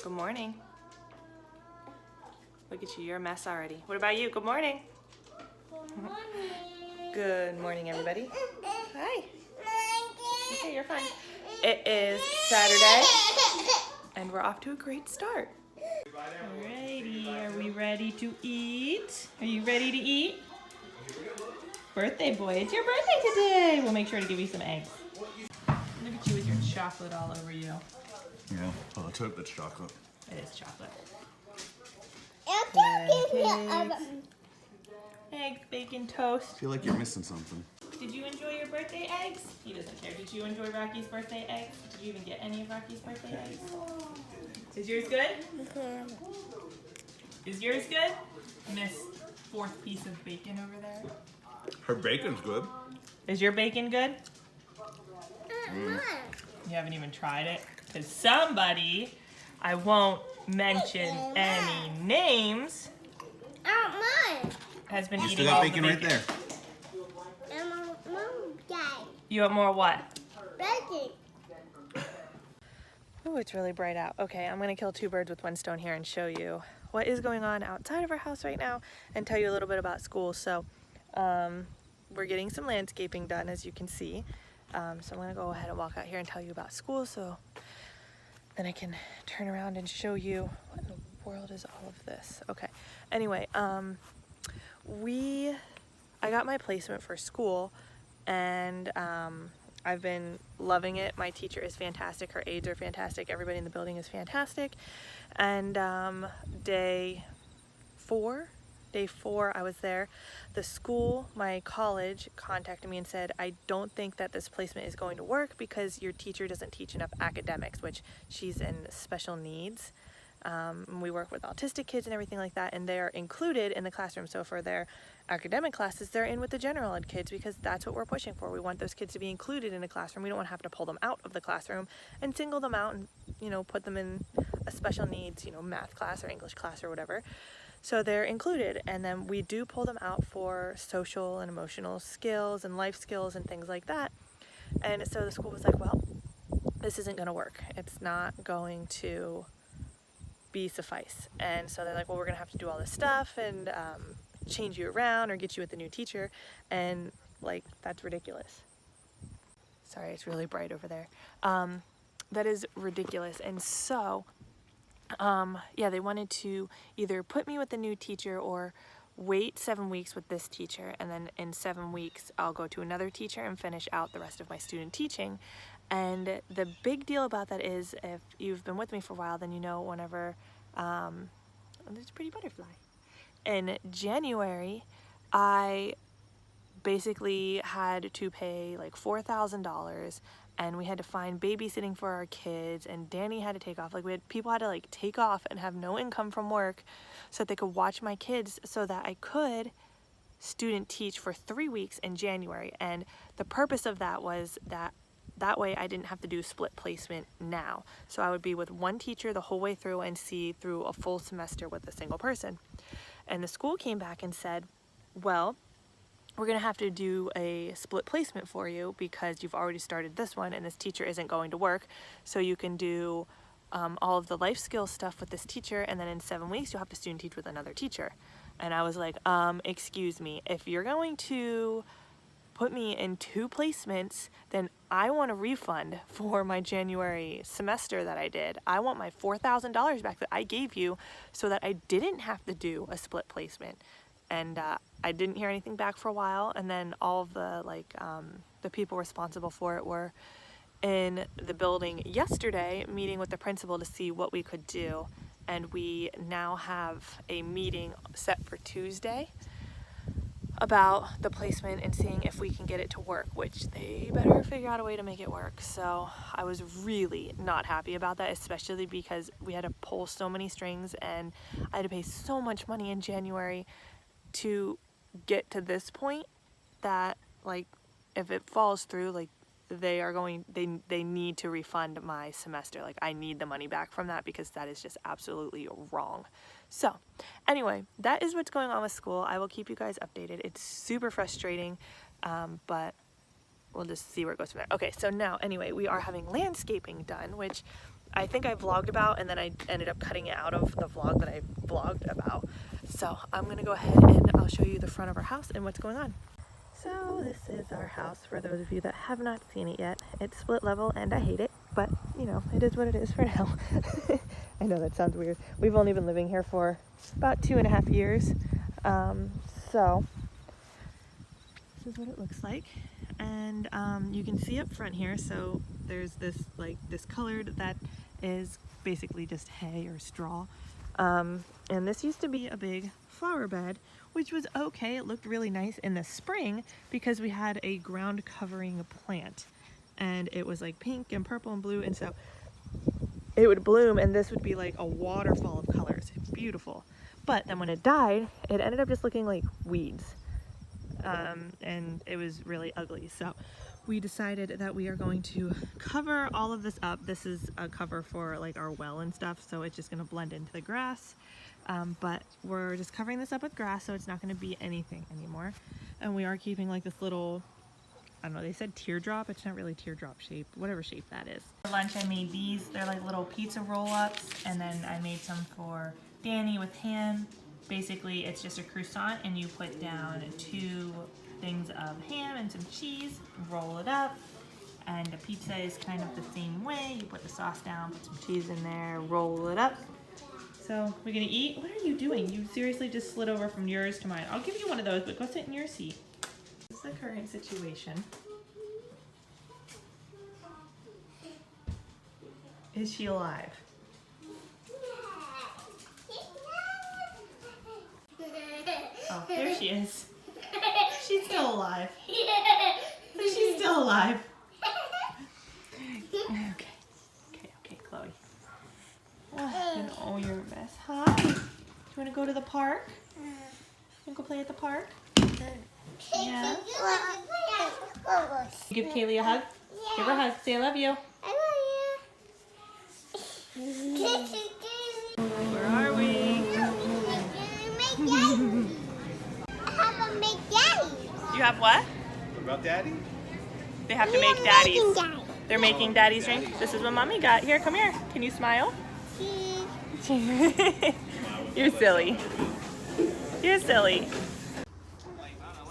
Good morning. Look at you, you're a mess already. What about you? Good morning. Good morning. Good morning, everybody. Hi. Okay, you're fine. It is Saturday, and we're off to a great start. Alrighty, are we ready to eat? Are you ready to eat? Birthday boy, it's your birthday today. We'll make sure to give you some eggs. Look at you with your chocolate all over you. Yeah, well, let's hope that's chocolate. It is chocolate. Pancakes. Eggs, bacon, toast. I feel like you're missing something. Did you enjoy your birthday eggs? He doesn't care. Did you enjoy Rocky's birthday eggs? Did you even get any of Rocky's birthday eggs? Is yours good? Is yours good? Miss fourth piece of bacon over there. Her bacon's good. Is your bacon good? You haven't even tried it? Because somebody, I won't mention any names, has been You eating still all got the bacon right there. You want more what? Bacon. Oh, it's really bright out. Okay, I'm gonna kill two birds with one stone here and show you what is going on outside of our house right now and tell you a little bit about school. So, we're getting some landscaping done, as you can see. So I'm gonna go ahead and walk out here and tell you about school, so then I can turn around and show you what in the world is all of this. Okay, anyway, I got my placement for school, and I've been loving it. My teacher is fantastic, her aides are fantastic, everybody in the building is fantastic. And day four I was there. The school, my college, contacted me and said, I don't think that this placement is going to work because your teacher doesn't teach enough academics, which she's in special needs. We work with autistic kids and everything like that, and they're included in the classroom. So for their academic classes, they're in with the general ed kids because that's what we're pushing for. We want those kids to be included in a classroom. We don't want to have to pull them out of the classroom and single them out and, put them in a special needs, math class or English class or whatever. So they're included, and then we do pull them out for social and emotional skills and life skills and things like that. And so the school was like, well, this isn't going to work. It's not going to be suffice. And so they're like, well, we're gonna have to do all this stuff and change you around or get you with a new teacher, and like, that's ridiculous. Sorry, it's really bright over there. That is ridiculous. And so yeah, they wanted to either put me with a new teacher or wait 7 weeks with this teacher, and then in 7 weeks I'll go to another teacher and finish out the rest of my student teaching. And the big deal about that is, if you've been with me for a while, then you know whenever, there's a pretty butterfly. In January, I basically had to pay like $4,000, and we had to find babysitting for our kids, and Danny had to take off. Like, people had to like take off and have no income from work so that they could watch my kids, so that I could student teach for 3 weeks in January. And the purpose of that was that way I didn't have to do split placement now. So I would be with one teacher the whole way through and see through a full semester with a single person. And the school came back and said, well, we're gonna have to do a split placement for you because you've already started this one and this teacher isn't going to work. So you can do all of the life skills stuff with this teacher, and then in 7 weeks you'll have to student teach with another teacher. And I was like, excuse me, if you're going to put me in 2 placements, then I want a refund for my January semester that I did. I want my $4,000 back that I gave you so that I didn't have to do a split placement. And I didn't hear anything back for a while, and then all of the the people responsible for it were in the building yesterday meeting with the principal to see what we could do. And we now have a meeting set for Tuesday about the placement and seeing if we can get it to work, which they better figure out a way to make it work. So I was really not happy about that, especially because we had to pull so many strings and I had to pay so much money in January to get to this point that, like, if it falls through, like, they need to refund my semester. Like, I need the money back from that because that is just absolutely wrong. So anyway, that is what's going on with school. I will keep you guys updated. It's super frustrating, but we'll just see where it goes from there. Okay, so now anyway, we are having landscaping done, which I think I vlogged about, and then I ended up cutting it out of the vlog that I vlogged about. So I'm gonna go ahead and I'll show you the front of our house and what's going on. So this is our house for those of you that have not seen it yet. It's split level and I hate it, but you know, it is what it is for now. I know that sounds weird. We've only been living here for about 2.5 years. So this is what it looks like. And you can see up front here, so there's this colored that is basically just hay or straw. And this used to be a big flower bed, which was okay. It looked really nice in the spring because we had a ground covering plant, and it was like pink and purple and blue, and so it would bloom and this would be like a waterfall of colors. Beautiful. But then when it died, it ended up just looking like weeds. And it was really ugly. So we decided that we are going to cover all of this up. This is a cover for like our well and stuff, so it's just going to blend into the grass. But we're just covering this up with grass, so it's not going to be anything anymore. And we are keeping like this little, I don't know, they said teardrop. It's not really teardrop shape, whatever shape that is. For lunch I made these. They're like little pizza roll-ups, and then I made some for Danny with ham. Basically, it's just a croissant, and you put down 2 things of ham and some cheese, roll it up, and a pizza is kind of the same way. You put the sauce down, put some cheese in there, roll it up. So we're gonna eat. What are you doing? You seriously just slid over from yours to mine. I'll give you one of those, but go sit in your seat. This is the current situation. Is she alive? Oh, there she is. She's still alive. She's still alive. Okay, Chloe. Oh, you're a mess. Hi. Do you want to go to the park? You want to go play at the park? Yeah. Give Kaylee a hug. Give her a hug. Say I love you. Where are we? You have what? What about Daddy? They have to make daddies. They're making daddy's drink. This is what Mommy got. Here, come here. Can you smile? You're silly. You're silly.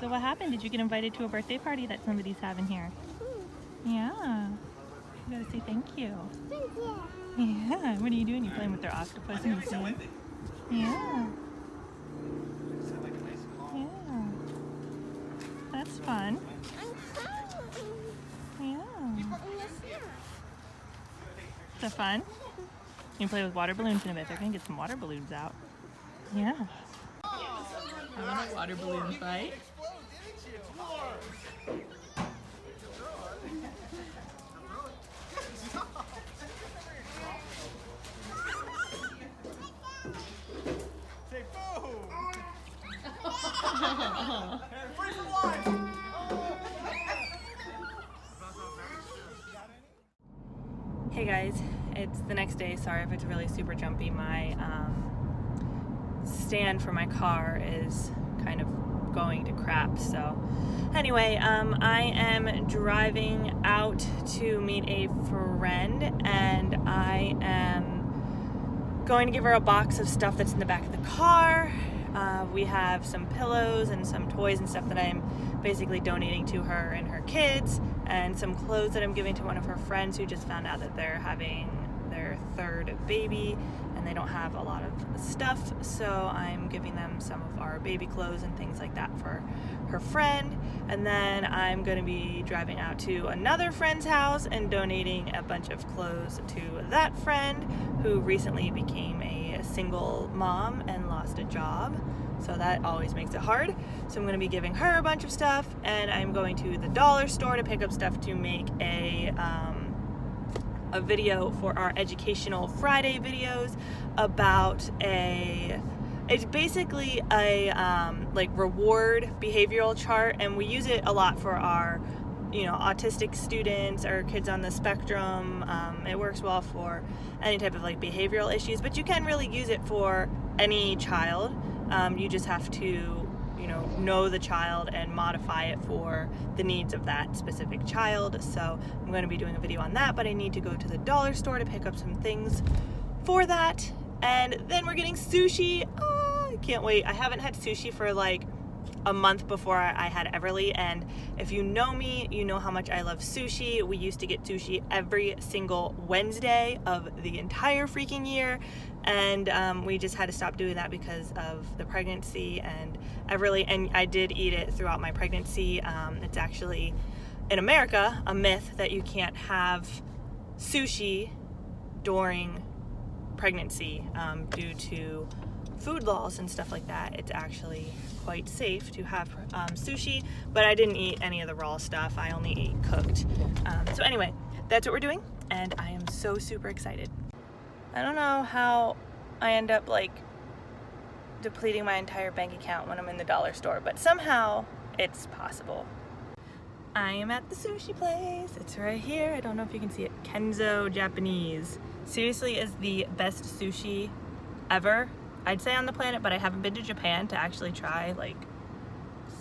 So what happened? Did you get invited to a birthday party that somebody's having here? Yeah. You gotta say thank you. Yeah. What are you doing? You playing with their octopus in the sand? Yeah. Yeah. That's fun. Yeah. Is that fun? You can play with water balloons in a bit. They're gonna get some water balloons out. Yeah. Having a water balloon fight. Hey guys, it's the next day. Sorry if it's really super jumpy. My stand for my car is kind of going to crap. So anyway, I am driving out to meet a friend, and I am going to give her a box of stuff that's in the back of the car. We have some pillows and some toys and stuff that I'm basically donating to her and her kids, and some clothes that I'm giving to one of her friends who just found out that they're having their 3rd baby and they don't have a lot of stuff, so I'm giving them some of our baby clothes and things like that for her friend. And then I'm going to be driving out to another friend's house and donating a bunch of clothes to that friend who recently became a single mom and lost a job. So that always makes it hard. So I'm going to be giving her a bunch of stuff, and I'm going to the dollar store to pick up stuff to make a video for our Educational Friday videos about it's basically a like reward behavioral chart, and we use it a lot for our autistic students or kids on the spectrum. It works well for any type of like behavioral issues, but you can really use it for any child. You just have to you know the child and modify it for the needs of that specific child. So I'm going to be doing a video on that, but I need to go to the dollar store to pick up some things for that. And then we're getting sushi. Oh, I can't wait. I haven't had sushi for like a month before I had Everly, and if you know me, you know how much I love sushi. We used to get sushi every single Wednesday of the entire freaking year, and we just had to stop doing that because of the pregnancy and Everly. And I did eat it throughout my pregnancy. It's actually in America a myth that you can't have sushi during pregnancy due to food laws and stuff like that. It's actually quite safe to have sushi, but I didn't eat any of the raw stuff. I only ate cooked. So anyway, that's what we're doing, and I am so super excited. I don't know how I end up like depleting my entire bank account when I'm in the dollar store, but somehow it's possible. I am at the sushi place. It's right here. I don't know if you can see it. Kenzo Japanese. Seriously is the best sushi ever, I'd say, on the planet, but I haven't been to Japan to actually try like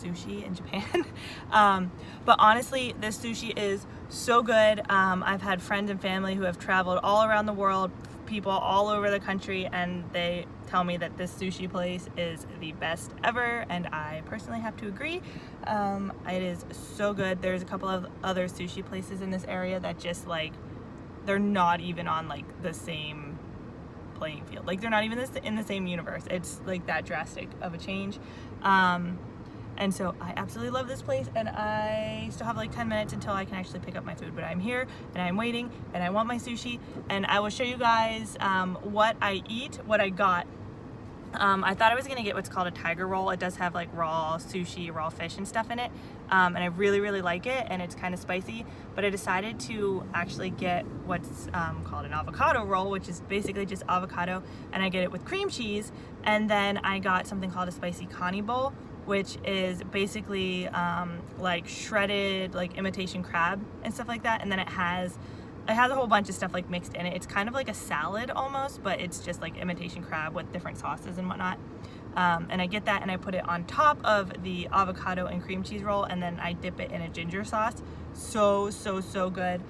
sushi in Japan. But honestly, this sushi is so good. I've had friends and family who have traveled all around the world, people all over the country, and they tell me that this sushi place is the best ever, and I personally have to agree. It is so good. There's a couple of other sushi places in this area that just like, they're not even on like the same playing field. Like they're not even in the same universe. It's like that drastic of a change. And so I absolutely love this place, and I still have like 10 minutes until I can actually pick up my food, but I'm here and I'm waiting and I want my sushi, and I will show you guys what I got. I thought I was gonna get what's called a tiger roll. It does have like raw sushi, raw fish and stuff in it, and I really like it, and it's kind of spicy, but I decided to actually get what's called an avocado roll, which is basically just avocado, and I get it with cream cheese. And then I got something called a spicy kani bowl, which is basically like shredded like imitation crab and stuff like that, and then it has a whole bunch of stuff like mixed in it. It's kind of like a salad almost, but it's just like imitation crab with different sauces and whatnot. And I get that and I put it on top of the avocado and cream cheese roll, and then I dip it in a ginger sauce. So good.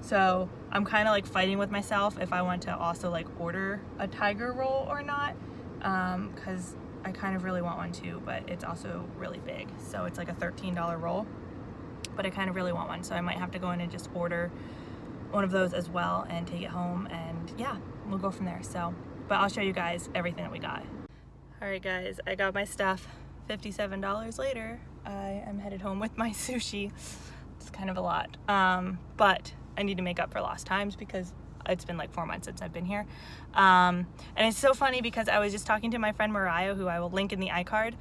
So I'm kind of like fighting with myself if I want to also like order a tiger roll or not, because I kind of really want one too, but it's also really big. So it's like a $13 roll, but I kind of really want one. So I might have to go in and just order one of those as well and take it home, and yeah, we'll go from there. So, but I'll show you guys everything that we got. All right guys, I got my stuff. $57 later, I am headed home with my sushi. It's kind of a lot, but I need to make up for lost times because it's been like 4 months since I've been here. And it's so funny because I was just talking to my friend Mariah, who I will link in the iCard,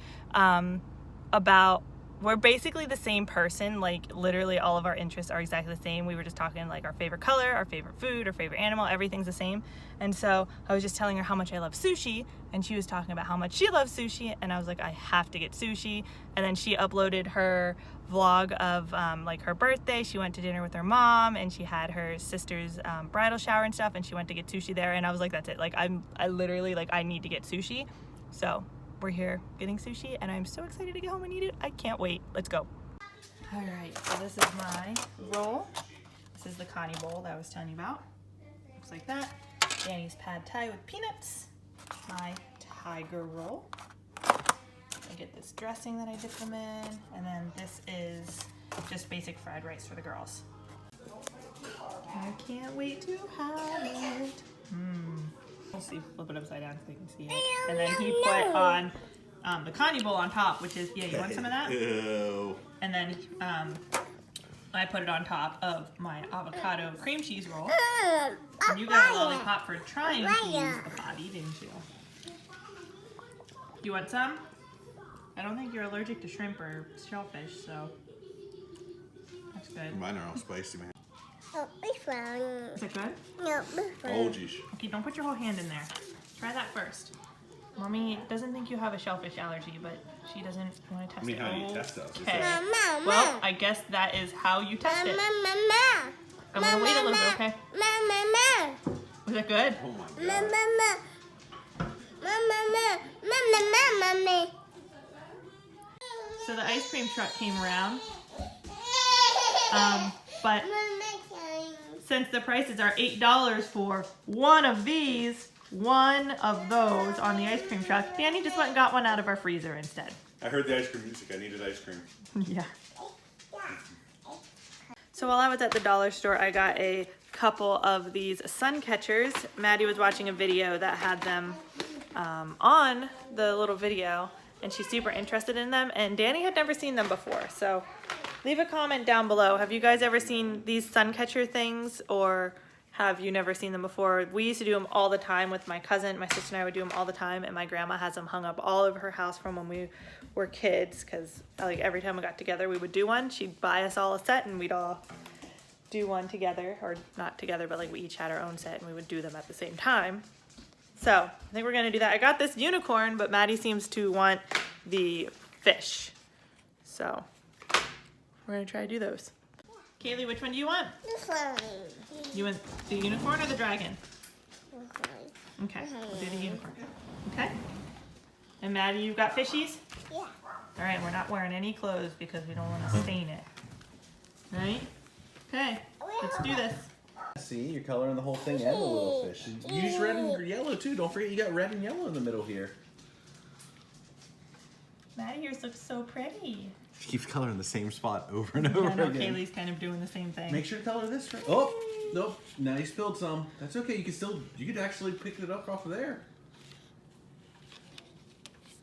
about, we're basically the same person. Like literally all of our interests are exactly the same. We were just talking like our favorite color, our favorite food, our favorite animal, everything's the same. And so I was just telling her how much I love sushi, and she was talking about how much she loves sushi, and I was like, I have to get sushi. And then she uploaded her vlog of like her birthday. She went to dinner with her mom, and she had her sister's bridal shower and stuff, and she went to get sushi there, and I was like, that's it. Like I literally like, I need to get sushi. So we're here getting sushi, and I'm so excited to get home and eat it. I can't wait. Let's go. All right, so this is my roll. This is the kani bowl that I was telling you about. Looks like that. Danny's pad thai with peanuts. My tiger roll. I get this dressing that I dip them in, and then this is just basic fried rice for the girls. I can't wait to have it. We'll see, flip it upside down so they can see it. And then he put on the kani bowl on top, which is, yeah, you want some of that? Ew. And then I put it on top of my avocado cream cheese roll. And you got a lollipop for trying to use the potty, didn't you? You want some? I don't think you're allergic to shrimp or shellfish, so that's good. Mine are all spicy, man. Is it good? Oh, geez. Okay, don't put your whole hand in there. Try that first. Mommy doesn't think you have a shellfish allergy, but she doesn't want to test it. I mean, how do you test those? Okay. Well, I guess that is how you test it. I'm gonna wait a little bit, okay? Was it good? Oh my god. So the ice cream truck came around, but since the prices are $8 for one of these, one of those on the ice cream truck, Danny just went and got one out of our freezer instead. I heard the ice cream music. I needed ice cream. Yeah. So while I was at the dollar store, I got a couple of these sun catchers. Maddie was watching a video that had them on the little video, and she's super interested in them, and Danny had never seen them before. So leave a comment down below. Have you guys ever seen these sun catcher things, or have you never seen them before? We used to do them all the time with my cousin. My sister and I would do them all the time, and my grandma has them hung up all over her house from when we were kids, because like every time we got together we would do one. She'd buy us all a set and we'd all do one together, or not together, but like we each had our own set and we would do them at the same time. So I think we're gonna do that. I got this unicorn, but Maddie seems to want the fish. So we're gonna try to do those. Kaylee, which one do you want? This one. You want the unicorn or the dragon? Okay, we'll do the unicorn. Okay. And Maddie, you've got fishies? Yeah. All right, we're not wearing any clothes because we don't want to stain it. Right? Okay, let's do this. See, you're coloring the whole thing and the little fish. Use red and yellow too. Don't forget you got red and yellow in the middle here. Maddie, yours looks so pretty. She keeps coloring the same spot over and over I know again. Kaylee's kind of doing the same thing. Make sure to color this right. Oh, nope. Now you spilled some. That's okay. You could actually pick it up off of there.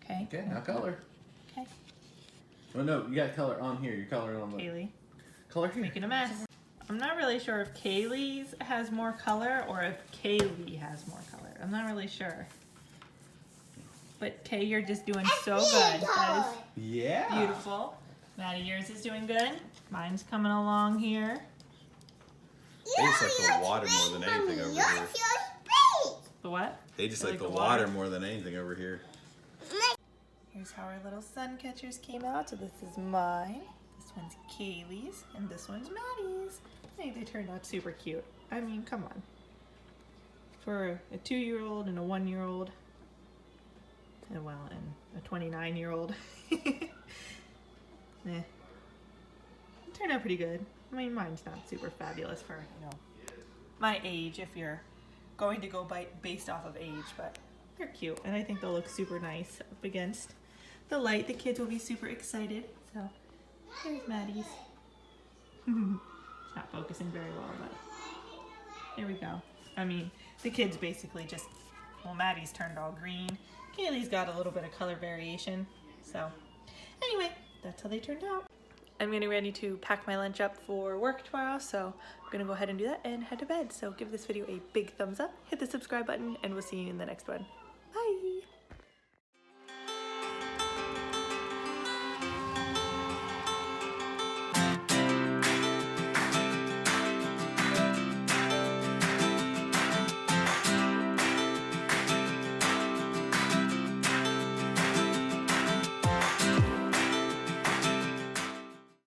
Okay. Okay, now color. Okay. Oh no, you got color on here. You're coloring on the Kaylee, color here. making a mess. I'm not really sure if Kaylee's has more color or if Kaylee has more color. I'm not really sure. But Kay, you're just doing so good. That is Yeah. beautiful. Maddie, yours is doing good. Mine's coming along here. They just like the water more than anything over here. The what? They just They like the water more than anything over here. Here's how our little sun catchers came out. So this is mine, this one's Kaylee's, and this one's Maddie's. Hey, they turned out super cute. I mean, come on. For a 2-year-old and a 1-year-old, and well, and a 29-year-old. Eh. It turned out pretty good. I mean, mine's not super fabulous for, you know, my age, if you're going to go based off of age, but they're cute, and I think they'll look super nice up against the light. The kids will be super excited. So here's Maddie's. It's not focusing very well, but there we go. I mean, the kids basically just, well, Maddie's turned all green. Kaylee's got a little bit of color variation. So anyway, that's how they turned out. I'm getting ready to pack my lunch up for work tomorrow, so I'm gonna go ahead and do that and head to bed. So give this video a big thumbs up, hit the subscribe button, and we'll see you in the next one.